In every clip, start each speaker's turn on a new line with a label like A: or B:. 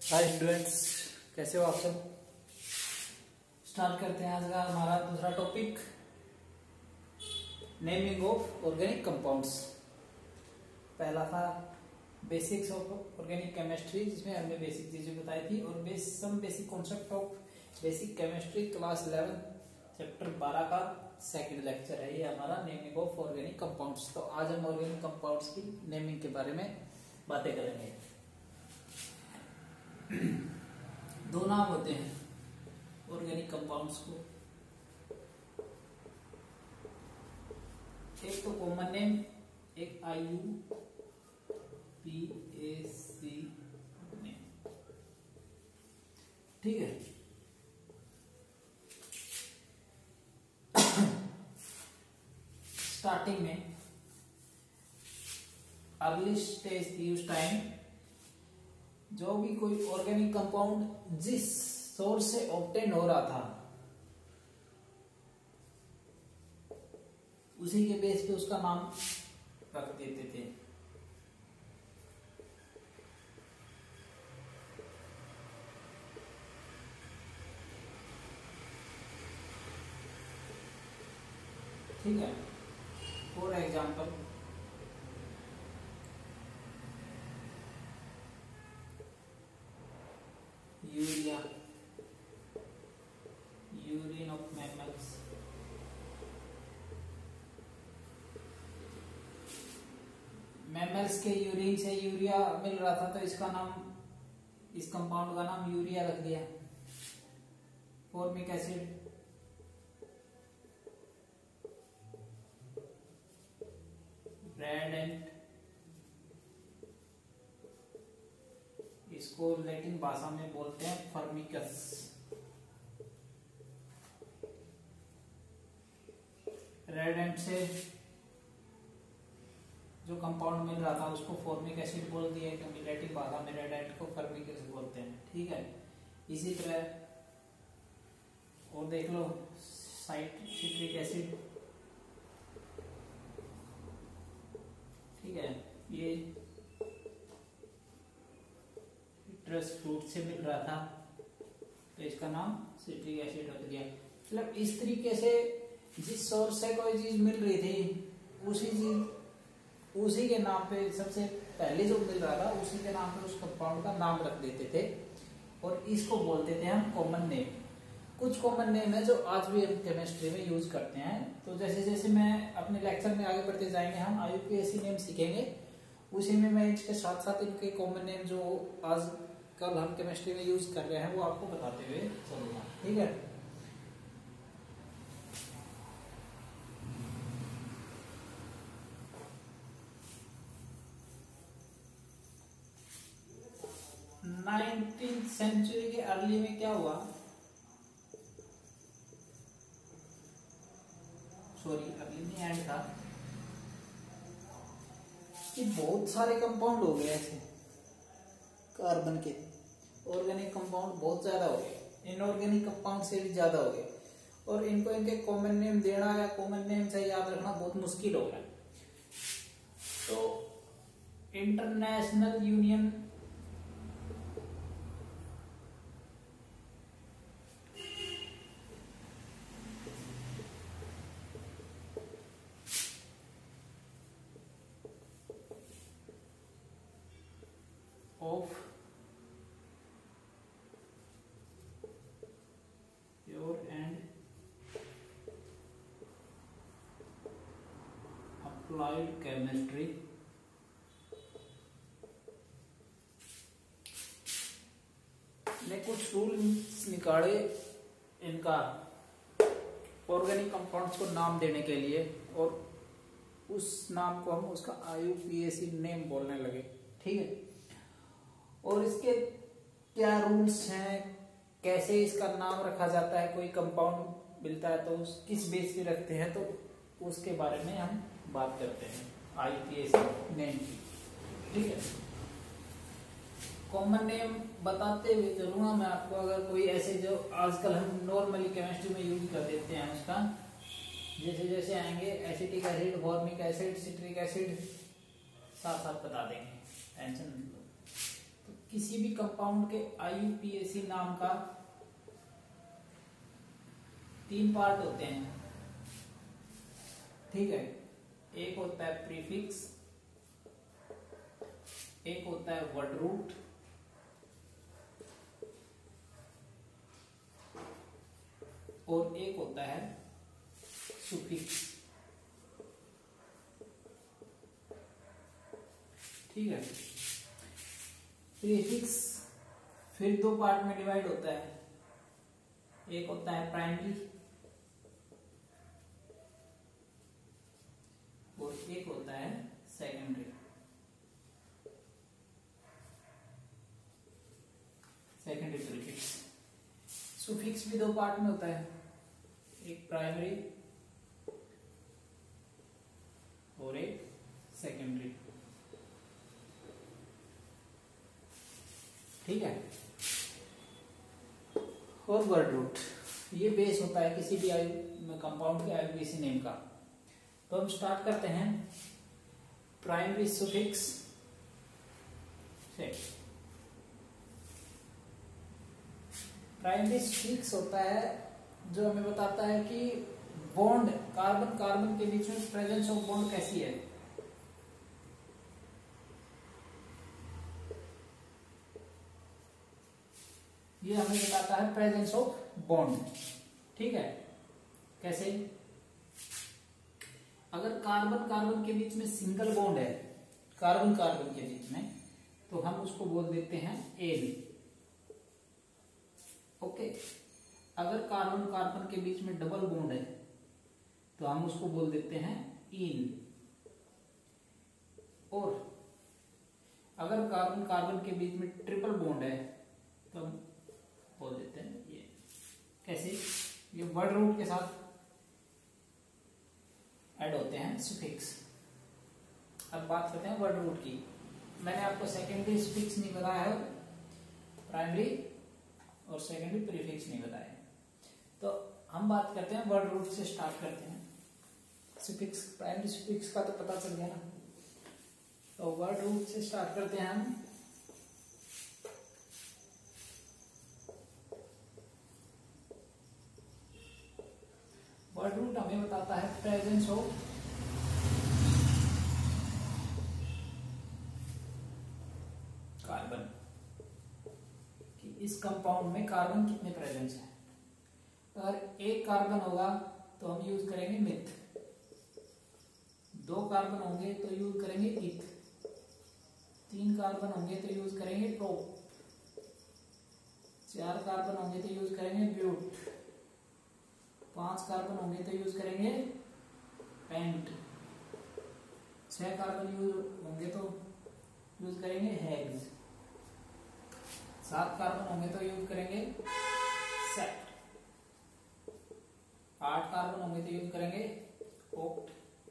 A: Hi students, कैसे हो आप सब। स्टार्ट करते हैं आज का हमारा दूसरा topic, naming of organic compounds. पहला था बेसिक्स ऑफ ऑर्गेनिक केमिस्ट्री, जिसमें हमने बेसिक चीजें बताई थी, और some basic concept of basic chemistry class 11 chapter 12 का सेकंड लेक्चर है ये हमारा, नेमिंग ऑफ ऑर्गेनिक कंपाउंड्स। तो आज हम ऑर्गेनिक कंपाउंड्स की नेमिंग के बारे में बातें करेंगे। दो नाम होते हैं ऑर्गेनिक कंपाउंड्स को, एक तो कॉमन नेम, एक IUPAC नेम, ठीक है। स्टार्टिंग में अर्ली स्टेज थी उस टाइम, जो भी कोई ऑर्गेनिक कंपाउंड जिस सोर्स से ऑब्टेन हो रहा था उसी के बेस पे उसका नाम रख देते थे। ठीक है। For example urea, urine of mammals, mammals के यूरिन से यूरिया मिल रहा था, तो इसका नाम, इस कंपाउंड का नाम यूरिया रख दिया। फॉर्मिक एसिड, रेडेंट, इसको लैटिन भाषा में बोलते हैं फर्मिकस। रेडेंट से जो कंपाउंड मिल रहा था उसको फॉर्मिक एसिड बोल दिया, क्योंकि लैटिन भाषा में रेडेंट को फर्मिकस बोलते हैं। ठीक है। इसी तरह और देख लो, सिट्रिक एसिड, ठीक है, ये सिट्रस फ्रूट से मिल रहा था, तो इसका नाम सिट्रिक एसिड रख दिया। मतलब इस तरीके से जिस सोर्स से कोई चीज मिल रही थी उसी के नाम पे, सबसे पहले जो मिल रहा था उसी के नाम पे उस कंपाउंड का नाम रख देते थे, और इसको बोलते थे हम कॉमन नेम। कुछ कॉमन नेम है जो आज भी हम केमिस्ट्री में यूज करते हैं। तो जैसे जैसे मैं अपने लेक्चर में आगे बढ़ते जाएंगे, हम IUPAC नेम सीखेंगे, उसी में मैं इसके साथ साथ इनके कॉमन नेम जो आज कल हम केमिस्ट्री में यूज कर रहे हैं वो आपको बताते हुए चलूंगा। ठीक है। नाइनटीन्थ सेंचुरी के अर्ली में क्या हुआ, सॉरी अर्ली में एंड था, कि बहुत सारे कंपाउंड हो गए ऐसे कार्बन के, ऑर्गेनिक कंपाउंड बहुत ज्यादा हो गए, इनऑर्गेनिक कंपाउंड से भी ज्यादा हो गए, और इनको इनके कॉमन नेम देना या कॉमन नेम से याद रखना बहुत मुश्किल हो गया। तो international union of pure and applied chemistry ने कुछ रूल्स निकाले इनका ऑर्गेनिक कंपाउंड्स को नाम देने के लिए, और उस नाम को हम उसका IUPAC नेम बोलने लगे। ठीक है। और इसके क्या रूल्स हैं, कैसे इसका नाम रखा जाता है, कोई कंपाउंड मिलता है तो उस किस बेस पे रखते हैं, तो उसके बारे में हम बात करते हैं IUPAC नेम की। ठीक है। कॉमन नेम बताते हुए चलूंगा मैं आपको, अगर कोई ऐसे जो आजकल हम नॉर्मली केमिस्ट्री में यूज कर देते हैं उसका, जैसे जैसे आएंगे acetic acid, formic acid, citric acid, साथ साथ बता देंगे, टेंशन मत लो। तो किसी भी कंपाउंड के IUPAC नाम का 3 पार्ट होते हैं, ठीक है। एक होता है प्रीफिक्स, एक होता है वर्ड रूट, और एक होता है सुफिक्स, ठीक है। प्रीफिक्स फिर 2 पार्ट में डिवाइड होता है, एक होता है प्राइमरी और एक होता है सेकेंडरी। Secondary prefix. सुफिक्स भी 2 पार्ट में होता है, एक प्राइमरी और एक सेकेंडरी, ठीक है। और वर्ड रूट, ये बेस होता है किसी भी कंपाउंड के IUPAC नेम का। तो हम स्टार्ट करते हैं प्राइमरी सुफिक्स से। प्राइमरी सुफिक्स होता है जो हमें बताता है कि बॉन्ड, कार्बन कार्बन के बीच में प्रेजेंस ऑफ बॉन्ड कैसी है। ये हमें बताता है प्रेजेंस ऑफ बॉन्ड, ठीक है। कैसे? अगर कार्बन कार्बन के बीच में सिंगल बॉन्ड है, कार्बन कार्बन के बीच में, तो हम उसको बोल देते हैं एल, ओके। अगर कार्बन कार्बन के बीच में डबल बॉन्ड है तो हम उसको बोल देते हैं इन। और अगर कार्बन कार्बन के बीच में ट्रिपल बॉन्ड है तो हम बोल देते हैं ये। कैसे? ये वर्ड रूट के साथ ऐड होते हैं सुफिक्स। अब बात करते हैं वर्ड रूट की। मैंने आपको सेकेंडरी सुफिक्स नहीं बताया है, प्राइमरी और सेकेंडरी प्रीफिक्स नहीं बताया। तो हम बात करते हैं वर्ड रूट से, स्टार्ट करते हैं। सुफिक्स, प्राइमरी सुफिक्स का तो पता चल गया ना, तो वर्ड रूट से स्टार्ट करते हैं हम। वर्ड रूट हमें बताता है प्रेजेंस ऑफ कार्बन, कि इस कंपाउंड में कार्बन कितने प्रेजेंस है। अगर एक कार्बन होगा तो हम यूज करेंगे मिथ, 2 कार्बन होंगे तो यूज करेंगे इथ, 3 कार्बन होंगे तो यूज करेंगे प्रोप, 4 कार्बन होंगे तो यूज करेंगे ब्यूट, 5 कार्बन होंगे तो यूज करेंगे पेंट, 6 कार्बन यूज होंगे तो यूज करेंगे हेक्स, 7 कार्बन होंगे तो यूज करेंगे सेप्ट, 8 कार्बन होंगे तो यूज करेंगे ओक्ट,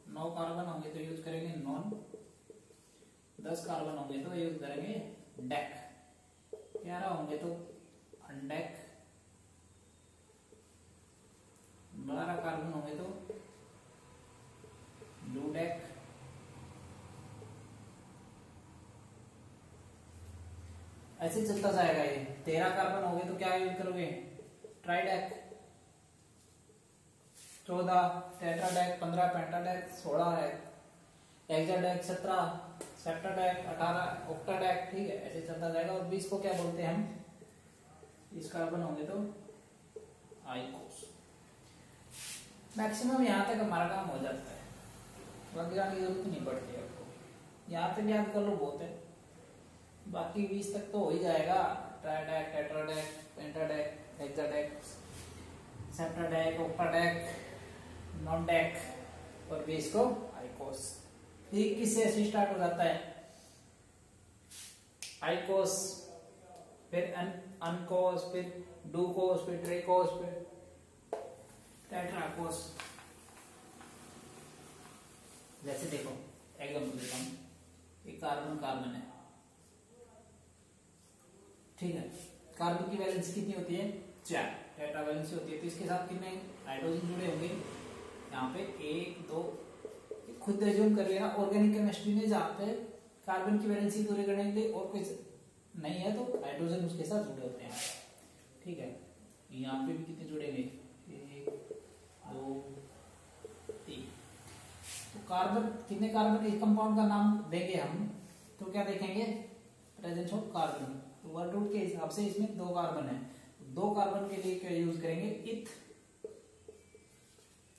A: 9 कार्बन होंगे तो यूज करेंगे नॉन, 10 कार्बन होंगे तो यूज करेंगे डेक, 11 होंगे तो अनडेक, 12 कार्बन होंगे तो ब्लू डेक, ऐसे चलता जाएगा ये। 13 कार्बन होंगे तो क्या यूज करोगे? ट्राइडेक, 14 टेट्राडेक, 15 पेंटाडेक, 16 हेक्साडेक, 17 सेप्टाडेक, 18 ऑक्टाडेक, ठीक है। ऐसे चलता जाएगा। और 20 को क्या बोलते हैं हम? 20 कार्बन होंगे तो आइकोस। मैक्सिमम यहाँ तक हमारा काम हो जाता है, बाकी जाने की जरूरत नहीं पड़ती है आपको। यहाँ तक याद कर लो बहुत है, बाकी 20 तक तो हो ही जाएगा। ट्राइडेक, टेट्राडेक, पेंटाडेक, हेक्साडेक, सेप्टाडेक, ऑक्टाडेक, नॉनडेक और 20 को आइकोस। ठीक, किससे ऐसे स्टार्ट हो जाता है? आइकोस, फिर अनकोस, फिर डूकोस, फिर ट्रिकोस, फिर टेट्राकोस। जैसे देखो एग्जांपल देता हूं, ये कार्बन कार्बन है, ठीक है। कार्बन की वैलेंसी कितनी होती है? 4, टेट्रा वैलेंसी होती है। तो इसके साथ कितने हाइड्रोजन जुड़े होंगे? यहाँ पे 1 2, खुद एज्यूम कर लेना ऑर्गेनिक केमिस्ट्री में, जहाँ पे कार्बन की वैलेंसी पूरी करने के लिए और कोई नहीं है तो हाइड्रोजन उसके साथ जुड़े होते हैं। ठीक है, यहाँ पे भी कितने जुड़ेंगे, 1 2 3। तो कार्बन, कितने कार्बन इस कंपाउंड का नाम देंगे हम, तो क्या देखेंगे, प्रेजेंस ऑफ कार्बन। तो वर्ड रूट के हिसाब से इसमें 2 कार्बन है, 2 कार्बन के लिए क्या यूज करेंगे, इथ,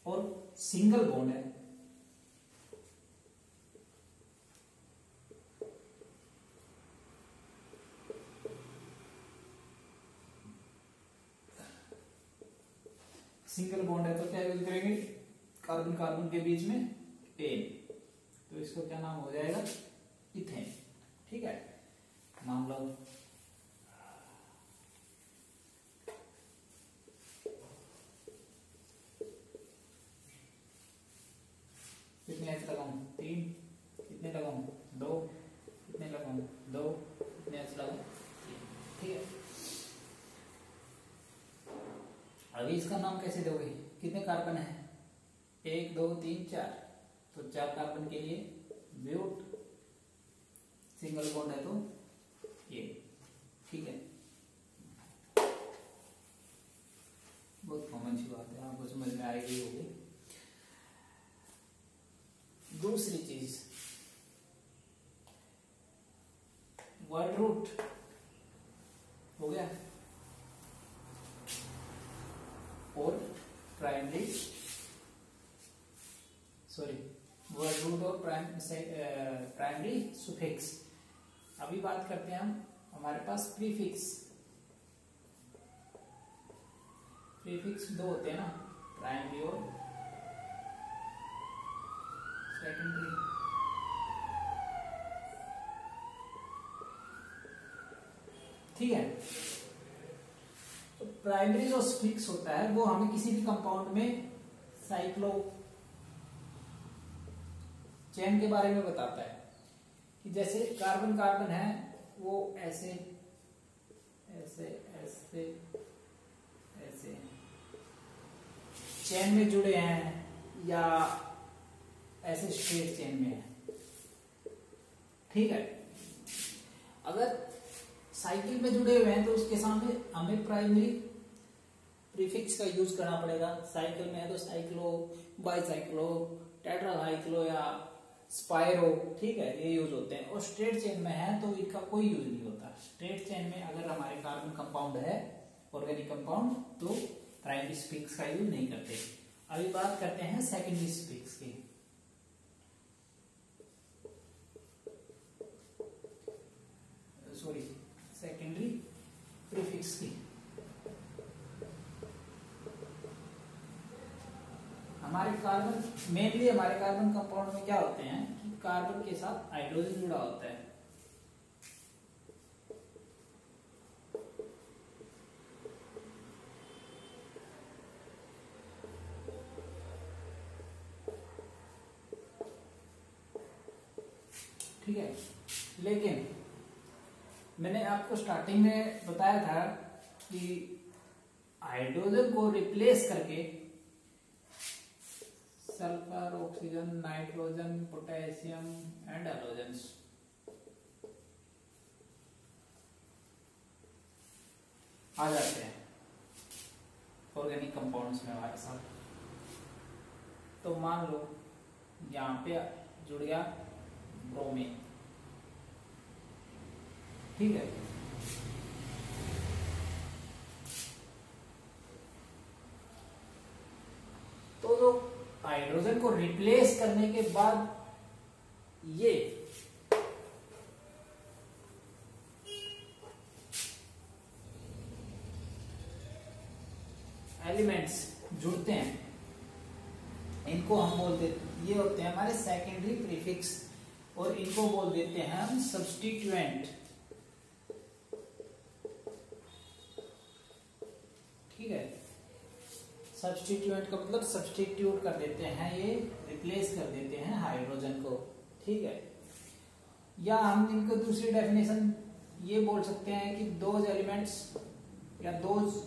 A: और सिंगल बॉन्ड है, सिंगल बॉन्ड है तो क्या यूज करेंगे, कार्बन कार्बन के बीच में एन, तो इसको क्या नाम हो जाएगा, इथेन। ठीक है, नाम लो। कितने एच लगाऊं, 3, कितने लगाऊं, 2, कितने लगाऊं, 2, कितने एच लगाऊं, 3। ठीक है, अभी इसका नाम कैसे दोगे, कितने कार्बन है, 1 2 3 4, तो 4 कार्बन के लिए ब्यूट, सिंगल बॉन्ड है तो ये। ठीक है, बहुत कॉमन सी बात है, आपको समझ में आएगी होगी। दूसरी चीज, वर्ड रूट हो गया, और प्राइमरी, सॉरी, वर्ड रूट और प्राइमरी सुफिक्स। अभी बात करते हैं हम, हमारे पास प्रीफिक्स, प्रीफिक्स 2 होते हैं ना, प्राइमरी और सेकेंडरी। ठीक है, तो प्राइमरी जो सुफिक्स होता है वो हमें किसी भी कंपाउंड में साइक्लो चेन के बारे में बताता है, कि जैसे कार्बन कार्बन है वो ऐसे ऐसे ऐसे ऐसे चेन में जुड़े हैं, या ऐसे स्ट्रेट चेन में है। ठीक है, अगर साइकिल में जुड़े हुए हैं तो उसके सामने हमें प्राइमरी प्रीफिक्स का यूज करना पड़ेगा। साइकिल में है तो साइक्लो, बाईसाइक्लो, टेट्रासाइक्लो या स्पायरो, ठीक है, ये यूज होते हैं। और स्ट्रेट चेन में है तो इनका कोई यूज नहीं होता। स्ट्रेट चेन में अगर हमारे कार्बन कंपाउंड है, ऑर्गेनिक कंपाउंड, तो प्राइमरी सुफिक्स का यूज नहीं करते। अभी बात करते हैं सेकेंडरी सुफिक्स की। सॉरी, सेकेंडरी प्रीफिक्स की। हमारे कार्बन, मेनली हमारे कार्बन कंपाउंड में क्या होते हैं कि कार्बन के साथ हाइड्रोजन जुड़ा होता है। ठीक है, लेकिन मैंने आपको स्टार्टिंग में बताया था कि हाइड्रोजन को रिप्लेस करके sulphur, oxygen, nitrogen, potassium and halogen आ जाते हैं ऑर्गेनिक कंपाउंड्स में हमारे साथ। तो मान लो यहाँ पे जुड़ गया ब्रोमीन, ठीक है, तो जो हाइड्रोजन को रिप्लेस करने के बाद ये एलिमेंट्स जुड़ते हैं, इनको हम बोलते, ये होते हैं हमारे सेकेंडरी प्रीफिक्स, और इनको बोल देते हैं हम सब्स्टिट्यूएंट। ठीक है, सब्स्टिट्यूएंट का मतलब सब्स्टिट्यूट कर देते हैं, ये रिप्लेस कर देते हैं हाइड्रोजन को। ठीक है, या हम इनको दूसरी डेफिनेशन ये बोल सकते हैं कि दोज एलिमेंट्स, या दोज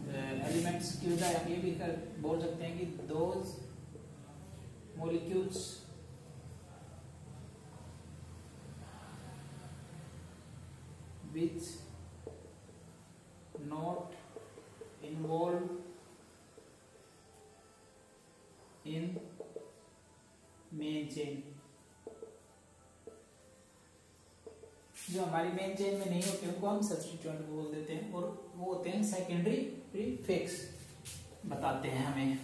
A: एलिमेंट्स की बजाय हम ये भी बोल सकते हैं कि those molecules which not involved in main chain, जो हमारी मेन चेन में नहीं होते उनको हम सब्स्टिट्यूएंट बोल देते हैं, और वो होते हैं सेकेंडरी प्रीफिक्स। बताते हैं हमें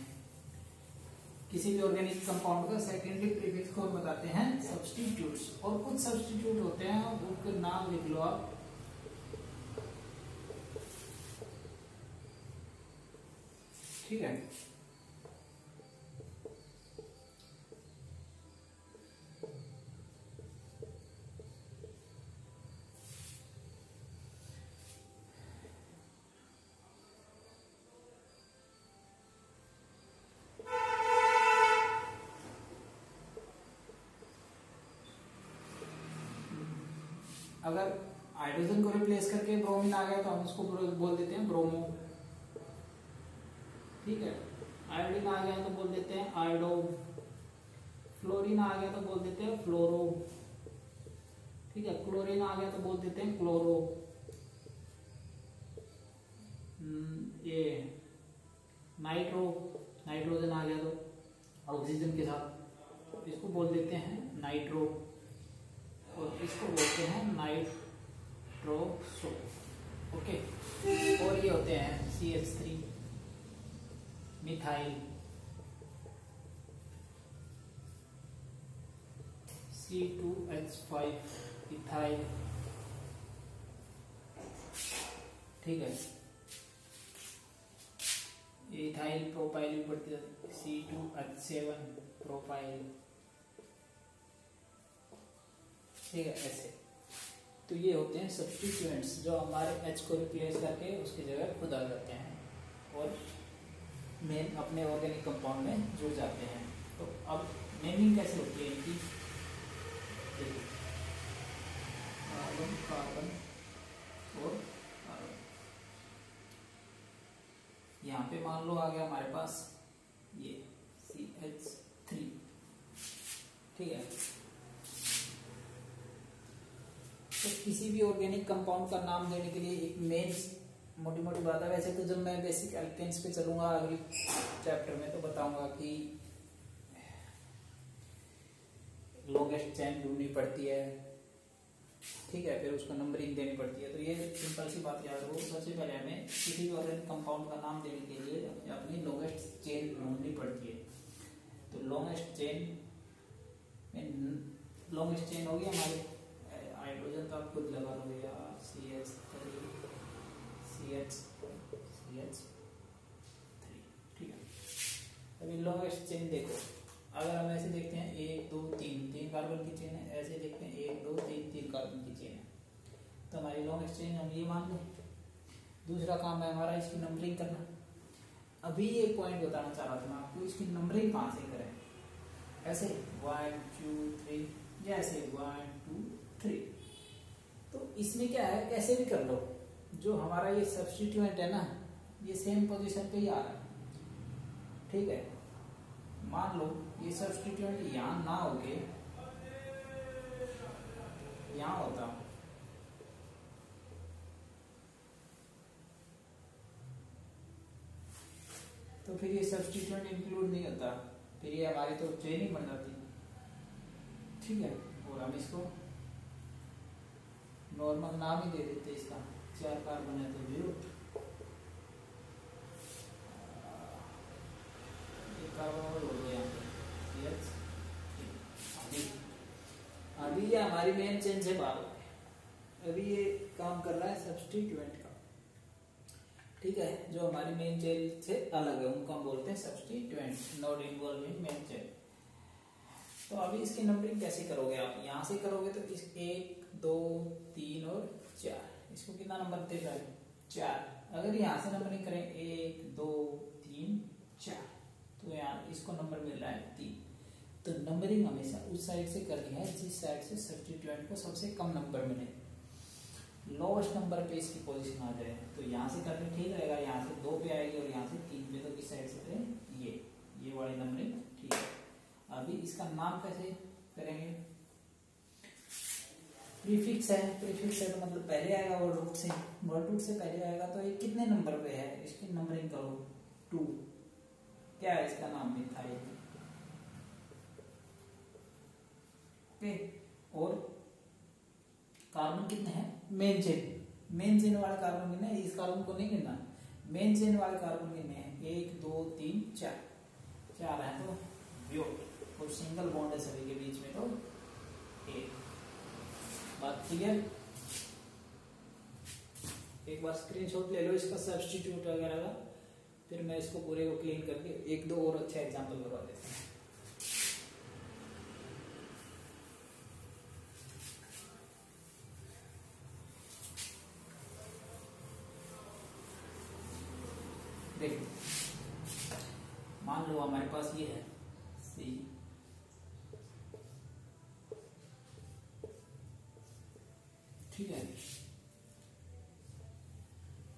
A: किसी भी ऑर्गेनिक कंपाउंड का सेकेंडरी प्रीफिक्स को हम बताते हैं सब्स्टिट्यूट्स। और कुछ सब्स्टिट्यूट होते हैं उनके नाम लिख लो आप। ठीक है, अगर हाइड्रोजन को रिप्लेस करके ब्रोमीन आ गया तो हम उसको बोल देते हैं ब्रोमो। ठीक है, आयोडीन आ गया तो बोल देते हैं आयोडो, फ्लोरीन आ गया तो बोल देते हैं फ्लोरो। ठीक है, क्लोरीन आ गया तो बोल देते हैं क्लोरो। ये नाइट्रो, नाइट्रोजन आ गया तो ऑक्सीजन के साथ इसको बोल देते हैं नाइट्रो, और इसको बोलते हैं नाइट्रोसो। ओके, और ये होते हैं CH3 मिथाइल, C2H5 इथाइल। ठीक है, इथाइल प्रोपाइल भी पढ़ते हैं, C2H7 प्रोपाइल। ठीक है, ऐसे। तो ये होते हैं सब्स्टिट्यूएंट्स जो हमारे H को रिप्लेस करके उसकी जगह खुद आ जाते हैं और मेन अपने ऑर्गेनिक कंपाउंड में जुड़ जाते हैं। तो अब नेमिंग कैसे होती है इनकी? कार्बन कार्बन और कार्बन। यहाँ पे मान लो आ गया हमारे पास ये CH3। ठीक है, तो किसी भी ऑर्गेनिक कंपाउंड का नाम देने के लिए एक मेन मोटी मोटी बात है। वैसे तो जब मैं बेसिक एल्केन्स पे चलूंगा अगले चैप्टर में तो बताऊंगा कि लॉन्गेस्ट चेन ढूंढनी पड़ती है। ठीक है, फिर उसको नंबरिंग देनी पड़ती है। तो ये सिंपल सी बात याद रखो, सबसे पहले हमें किसी भी ऑर्गेनिक कंपाउंड का नाम देने के लिए अपनी लॉन्गेस्ट चेन ढूंढनी पड़ती है। तो लॉन्गेस्ट चेन होगी हमारी हाइड्रोजन, तो आप खुद लगा लो या CH3। ठीक है, अभी लॉन्गेस्ट चेन देखो, अगर हम ऐसे देखते हैं 1 2 3 कार्बन की चेन है, ऐसे देखते हैं 1 2 3 कार्बन की चेन है, तो हमारी लॉन्गेस्ट चेन हम ये मान लें। दूसरा काम है हमारा इसकी नंबरिंग करना। अभी ये पॉइंट बताना चाह रहा था मैं आपको, इसकी नंबरिंग कहाँ से करें? ऐसे 1 2 3, जैसे 1 2 3। तो इसमें क्या है, कैसे भी कर लो, जो हमारा ये सब्स्टिट्यूएंट है ना, ये सेम पोजीशन पे ही आ रहा है। ठीक है, मान लो ये सब्स्टिट्यूएंट यहाँ ना होके यहाँ होता, तो फिर ये सब्स्टिट्यूएंट इंक्लूड नहीं होता, फिर ये हमारी तो चेन ही बन जाती। ठीक है, और हम इसको नॉर्मल नाम ही दे देते इसका, 4 कार्बन है तो 0, एक कार्बन और हो गया CH। अभी ये हमारी मेन चेन से बाहर हो गया, अभी ये काम कर रहा है सब्स्टिट्यूएंट का। ठीक है, जो हमारी मेन चेन से अलग है उनको हम बोलते हैं substituent, not involve in main chain. तो अभी इसकी नंबरिंग कैसे करोगे आप? यहाँ से करोगे तो इस 1 2 3 और 4, इसको कितना नंबर दे रहा है? 4। अगर यहाँ से नंबरिंग करें 1 2 3 4, तो यहाँ इसको नंबर मिल रहा है 3। तो नंबरिंग हमेशा उस साइड से करनी है जिस साइड से सब्स्टिट्यूएंट को सबसे कम नंबर मिले, लोवेस्ट नंबर पे इसकी पोजीशन आ जाए। तो यहाँ से करने ठीक रहेगा, यहाँ से 2 पे आएगी और यहाँ से 3 पे, तो किस साइड से करें? ये वाली नंबरिंग। ठीक है, अभी इसका नाम कैसे करेंगे? प्रीफिक्स है, प्रीफिक्स है तो मतलब पहले आएगा वर्ड रूट से, वर्ड रूट से पहले आएगा तो ये कितने नंबर पे है, इसकी नंबरिंग करो 2। क्या है इसका नाम, मिथाइल। ओके, और कार्बन कितने हैं, मेन चेन, मेन चेन वाले कार्बन गिनने, इस कार्बन को नहीं गिनना, मेन चेन वाले कार्बन गिनने हैं 1 2 3 4, 4 है तो व्योम, और सिंगल बॉन्ड है सभी के बीच में तो एक। बात क्लियर। एक बार स्क्रीनशॉट ले लो इसका सब्स्टिट्यूट वगैरह का, फिर मैं इसको पूरे को क्लीन करके एक दो और अच्छा एग्जांपल करवा देता हूँ। देखो, मान लो हमारे पास ये है सी, ठीक है,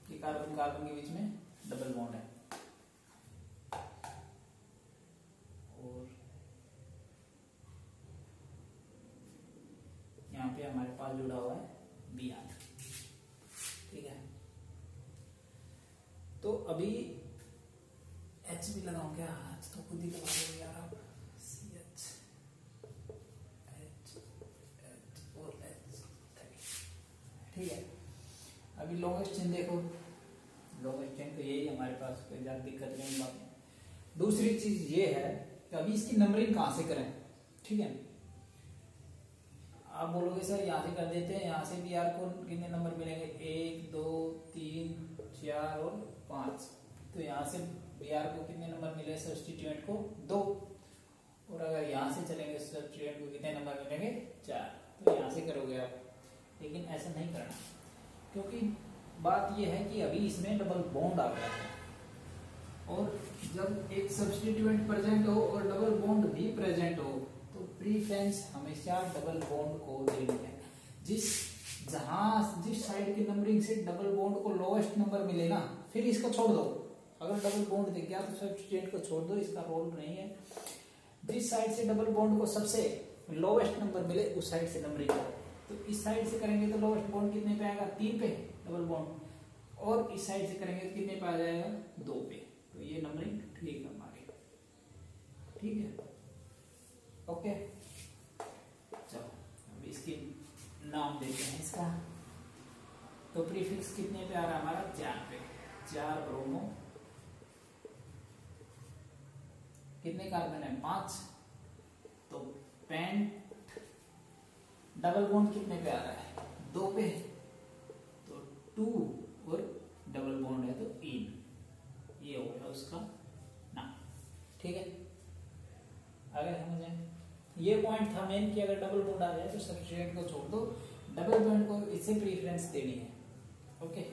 A: ये कार्बन कार्बन के बीच में डबल बॉन्ड है, और यहाँ पे हमारे पास जुड़ा हुआ है Br, ठीक है। तो अभी H भी लगाऊं क्या, H तो खुद ही लगा दो यार आप, CH H H और H, ठीक है। अभी लॉन्गेस्ट चेन देखो, लॉन्गेस्ट चेन तो यही हमारे पास, कोई ज्यादा दिक्कत नहीं बात है। दूसरी चीज ये है कि अभी इसकी नंबरिंग कहाँ से करें, ठीक है। आप बोलोगे सर यहाँ से कर देते हैं, यहाँ से भी यार को कितने नंबर मिलेंगे, 1 2 3 4 और 5, तो यहाँ से Br को कितने नंबर मिले, सब्स्टिट्यूएंट को 2, और अगर यहाँ से चलेंगे सब्स्टिट्यूएंट को कितने नंबर मिलेंगे 4, तो यहाँ से करोगे आप। लेकिन ऐसा नहीं करना, क्योंकि बात यह है कि अभी इसमें डबल बॉन्ड आ गया है, और जब एक सब्स्टिट्यूएंट प्रेजेंट हो और डबल बॉन्ड भी प्रेजेंट हो तो प्रीफरेंस हमेशा डबल बॉन्ड को देनी है। जिस साइड की नंबरिंग से डबल बॉन्ड को लोएस्ट नंबर मिले ना, फिर इसको छोड़ दो। अगर डबल बॉन्ड दिख गया तो सब्स्टिट्यूएंट को छोड़ दो, इसका रोल नहीं है। जिस साइड से डबल बॉन्ड को सबसे लोएस्ट नंबर मिले उस साइड से नंबरिंग करो। तो इस साइड से करेंगे तो लोएस्ट बॉन्ड कितने पे आएगा, 3 पे डबल बॉन्ड, और इस साइड से करेंगे तो कितने पे आ जाएगा, 2 पे। तो ये नंबरिंग ठीक है हमारी, ठीक है, ओके। चलो अब इसकी नाम देते हैं इसका। तो प्रीफिक्स कितने पे आ रहा है हमारा, 4 पे, 4 ब्रोमो, कितने कार्बन है 5, तो पेंट, डबल बॉन्ड कितने पे आ रहा है 2 पे, तो 2 और डबल बॉन्ड है तो 3, ये हो गया उसका नाम, ठीक है। अगर समझ आए ये पॉइंट था मेन कि अगर डबल बॉन्ड आ जाए तो सब्स्टिट्यूएंट को छोड़ दो, डबल बॉन्ड को इससे प्रीफरेंस देनी है, ओके।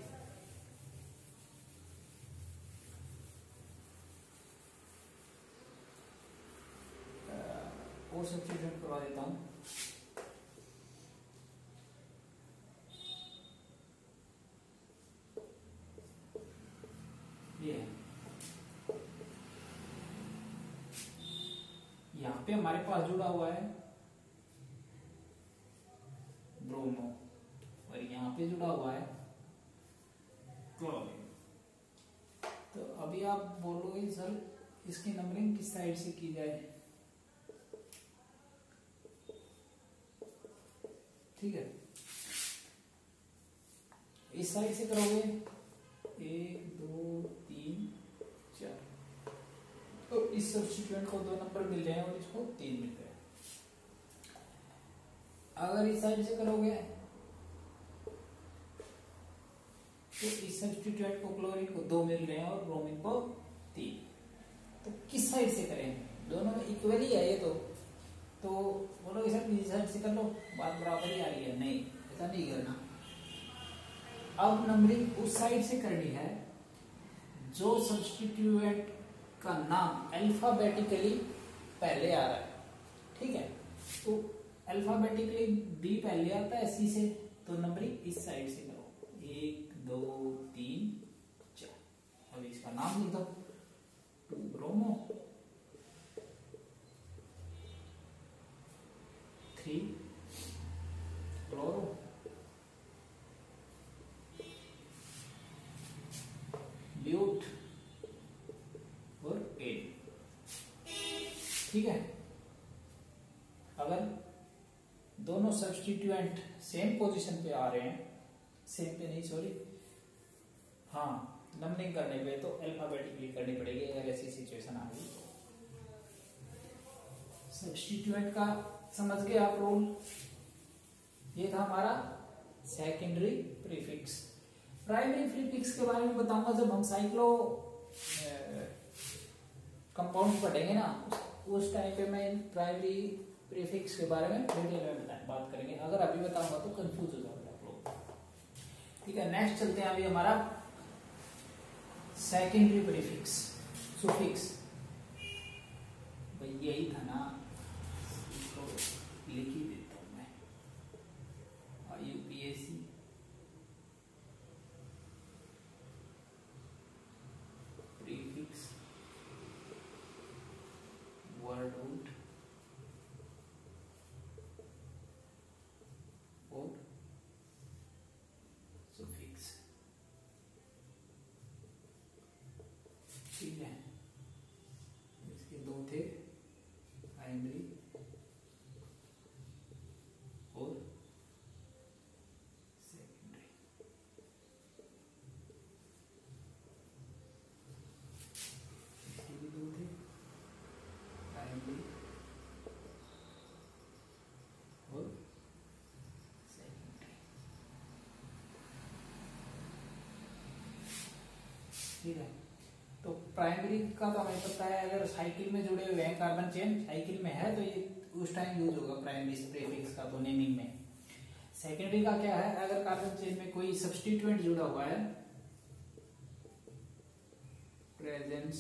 A: और सब्स्टिट्यूएंट करवा देता हूं, ये यहाँ पे हमारे पास जुड़ा हुआ है ब्रोमो, और यहाँ पे जुड़ा हुआ है क्लोरीन। तो अभी आप बोलोगे सर इसकी नंबरिंग किस साइड से की जाए, ठीक है, इस साइड से करोगे 1 2 3 4, तो इस सब्स्टिट्यूएंट को 2 नंबर मिल रहे हैं और इसको 3 मिल रहे हैं। अगर इस साइड से करोगे तो इस सब्स्टिट्यूएंट को क्लोरीन को 2 मिल रहे हैं और ब्रोमीन को 3, तो किस साइड से करें, दोनों में इक्वली है ये तो बोलोगे सर इस साइड से कर लो, बात बराबर ही आ रही है, नहीं ऐसा नहीं करना। अब नंबरिंग उस साइड से करनी है जो सब्स्टिट्यूएंट का नाम अल्फाबेटिकली पहले आ रहा है, ठीक है। तो अल्फाबेटिकली बी पहले आता है सी से, तो नंबरिंग इस साइड से करो, 1 2 3 4। अब इसका नाम लिख दो, 2 ब्रोमो, 3 क्लोरो, ठीक है। अगर दोनों सब्स्टिट्यूएंट सेम पोजीशन पे आ रहे हैं, सेम पे नहीं सॉरी, हाँ नंबरिंग करने पे तो अल्फाबेटिकली करनी पड़ेगी अगर ऐसी सिचुएशन आ गई। सब्स्टिट्यूएंट का समझ गए आप रूल। ये था हमारा सेकेंडरी प्रीफिक्स। प्राइमरी प्रीफिक्स के बारे में बताऊंगा जब हम साइक्लो कंपाउंड पढ़ेंगे ना, उस टाइम पे मैं प्राइमरी प्रीफिक्स के बारे में डिटेल में बात करेंगे। अगर अभी बताऊंगा तो कंफ्यूज हो जाओगे आप लोग। ठीक है, नेक्स्ट चलते हैं अभी हमारा सेकेंडरी प्रीफिक्स सुफिक्स। भाई यही था ना, इसको लिख ही देता हूं मैं। यूपीएससी प्रीफिक्स वर्ड रूट और सुफिक्स। ठीक है, इसके दो थे, प्राइमरी और सेकेंडरी। इसके भी दो थे, प्राइमरी और सेकेंडरी। ठीक है, तो प्राइमरी का तो हमें पता है, अगर साइकिल में जुड़े हुए हैं कार्बन चेन साइकिल में है तो ये उस टाइम यूज होगा प्राइमरी प्रीफिक्स का तो नेमिंग में। सेकेंडरी का क्या है, अगर कार्बन चेन में कोई सब्स्टिट्यूएंट जुड़ा हुआ है, प्रेजेंस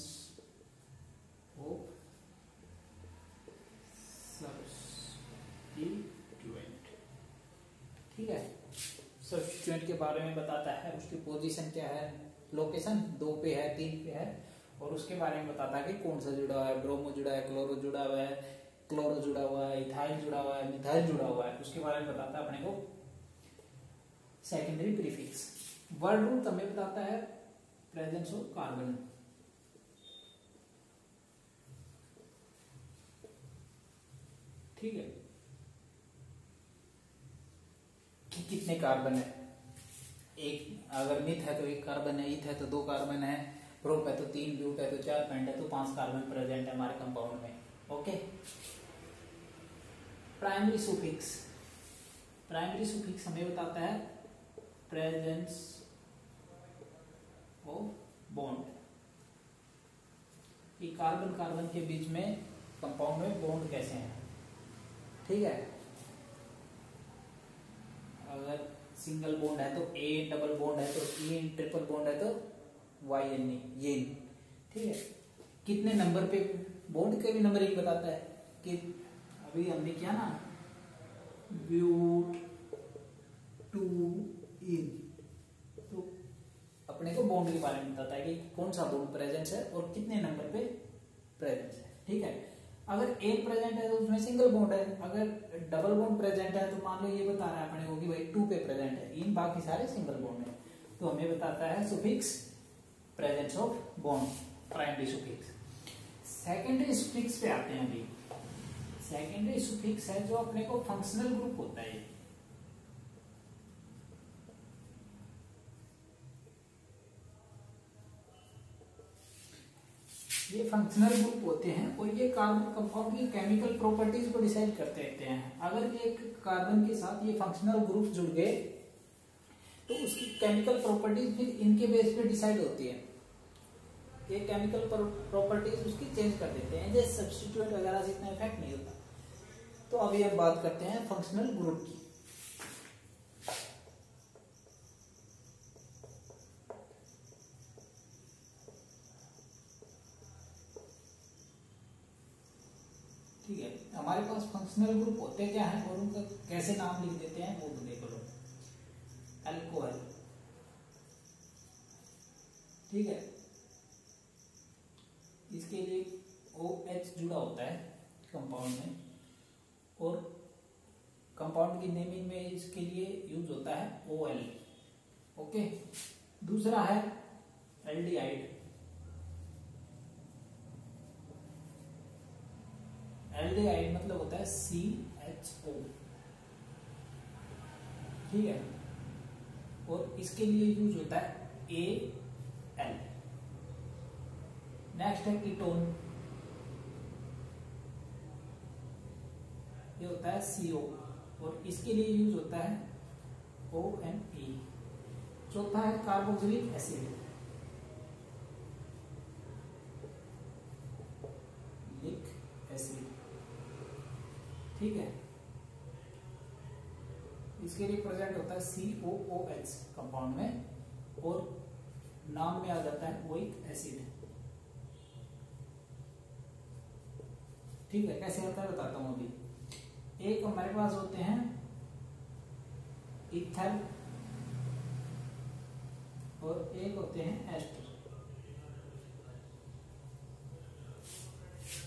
A: ऑफ सब्स्टिट्यूएंट। ठीक है, सब्स्टिट्यूएंट के बारे में बताता है, उसकी पोजीशन क्या है, लोकेशन 2 पे है 3 पे है, और उसके बारे में बताता है कि कौन सा जुड़ा हुआ है, ब्रोमो जुड़ा है, क्लोरो जुड़ा हुआ है, क्लोरो जुड़ा हुआ है, इथाइल जुड़ा हुआ है, मिथाइल जुड़ा हुआ है, उसके बारे में बताता है अपने को सेकेंडरी प्रीफिक्स। वर्ड रूट हमें बताता है प्रेजेंस ऑफ कार्बन। ठीक है, कि कितने कार्बन है, एक अगर मिथ है तो 1 कार्बन है, ईथ है तो 2 कार्बन है, प्रोप है तो 3, ब्यूट है तो 4, पेंट है तो 5 कार्बन प्रेजेंट है हमारे कंपाउंड में। Okay, primary suffix. Primary suffix हमें बताता है प्रेजेंस ऑफ बॉन्ड, कि कार्बन कार्बन के बीच में कंपाउंड में बॉन्ड कैसे हैं। ठीक है, अगर सिंगल बॉन्ड है तो ए, डबल बॉन्ड है तो ई, ट्रिपल बॉन्ड है तो वाई एन ये। ठीक है, कितने नंबर पे बॉन्ड के भी नंबर एक बताता है कि अभी हमने किया ना ब्यूट 2 इन, तो अपने को बॉन्ड के बारे में बताता है कि कौन सा बॉन्ड प्रेजेंस है और कितने नंबर पे प्रेजेंस है। ठीक है, अगर एक प्रेजेंट है तो उसमें सिंगल बॉन्ड है, अगर डबल बॉन्ड प्रेजेंट है तो मान लो ये बता रहा है अपने को कि भाई 2 पे प्रेजेंट है, इन बाकी सारे सिंगल बॉन्ड है, तो हमें बताता है suffix presence of bond, primary suffix. Secondary suffix पे आते हैं अभी। सेकेंडरी सुफिक्स है जो अपने को फंक्शनल ग्रुप होता है। ये फंक्शनल ग्रुप होते हैं और ये कार्बन कंपाउंड की केमिकल प्रॉपर्टीज को डिसाइड करते रहते हैं। अगर ये कार्बन के साथ ये फंक्शनल ग्रुप जुड़ गए तो उसकी केमिकल प्रॉपर्टीज फिर इनके बेस पे डिसाइड होती है। ये केमिकल प्रॉपर्टीज उसकी चेंज कर देते हैं, जैसे सब्स्टिट्यूएंट वगैरह से इतना इफेक्ट नहीं होता। तो अभी हम बात करते हैं फंक्शनल ग्रुप की। ठीक है, हमारे पास फंक्शनल ग्रुप होते क्या है और उनका कैसे नाम लिख देते हैं वो देख लो। अल्कोहल, ठीक है, इसके लिए OH जुड़ा होता है कंपाउंड में, और कंपाउंड की नेमिंग में इसके लिए यूज होता है OL। ओके, दूसरा है एल्डिहाइड। एल्डिहाइड मतलब होता है CHO, ठीक है, और इसके लिए यूज होता है AL। नेक्स्ट है कीटोन, ये होता है CO, और इसके लिए यूज होता है ONE। चौथा है कार्बोक्सिलिक एसिड, एसिड, ठीक है, इसके लिए प्रेजेंट होता है COOH कंपाउंड में, और नाम में आ जाता है ओइक एसिड, ठीक है। कैसे होता है बताता हूं अभी। एक हमारे पास होते हैं इथर, और एक होते हैं एस्टर।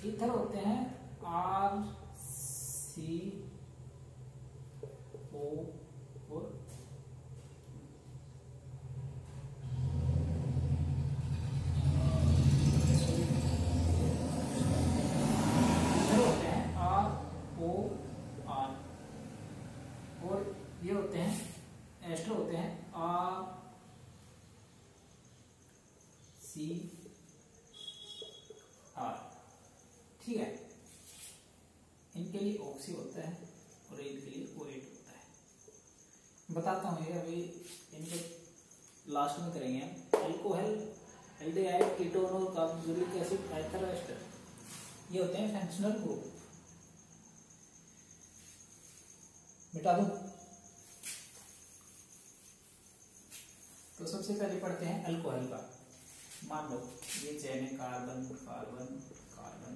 A: इथर होते हैं RCO, और ROR, और ये होते हैं एस्टर होते हैं RCR, ठीक है। इनके लिए ऑक्सी होता है और इनके लिए OH होता है। बताता हूँ ये अभी, इनको लास्ट में करेंगे हम। अल्कोहल, एल्डिहाइड, कीटोन और कार्बोक्सिलिक एसिड, एथर, एस्टर, ये होते हैं फंक्शनल ग्रुप। मिटा दूं तो सबसे पहले पढ़ते हैं अल्कोहल का। मान लो ये चेन है, कार्बन कार्बन कार्बन,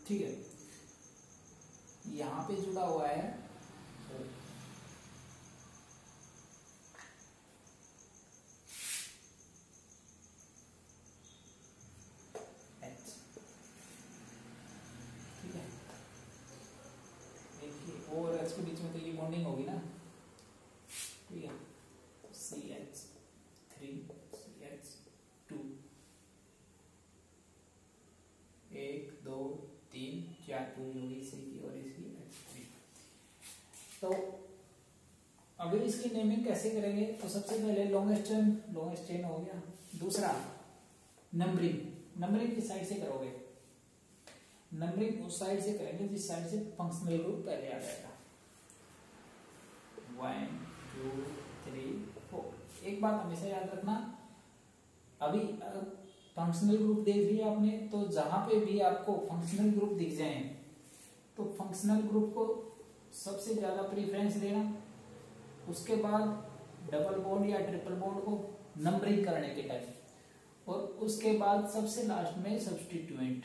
A: ठीक है, यहां पे जुड़ा हुआ है H, ठीक है। देखिए O और H के बीच में तो ये बॉन्डिंग होगी ना, ठीक है, CH3 CH2, 1 2 3 4 पूरी होगी सी की और इसकी H3। तो अगर इसकी नेमिंग कैसे करेंगे, तो सबसे पहले लॉन्गेस्ट चेन हो गया। दूसरा नंबरिंग, नंबरिंग किस साइड से करोगे, नंबरिंग उस साइड से करेंगे जिस साइड से फंक्शनल ग्रुप पहले आ जाएगा। 1 2 3 4। एक बात हमेशा याद रखना, अभी फंक्शनल ग्रुप देख लिया आपने, तो जहां पे भी आपको फंक्शनल ग्रुप दिख जाए तो फंक्शनल ग्रुप को सबसे ज्यादा प्रीफरेंस देना, उसके बाद डबल बॉन्ड या ट्रिपल बॉन्ड को नंबरिंग करने के टाइम, और उसके बाद सबसे लास्ट में सब्स्टिट्यूएंट।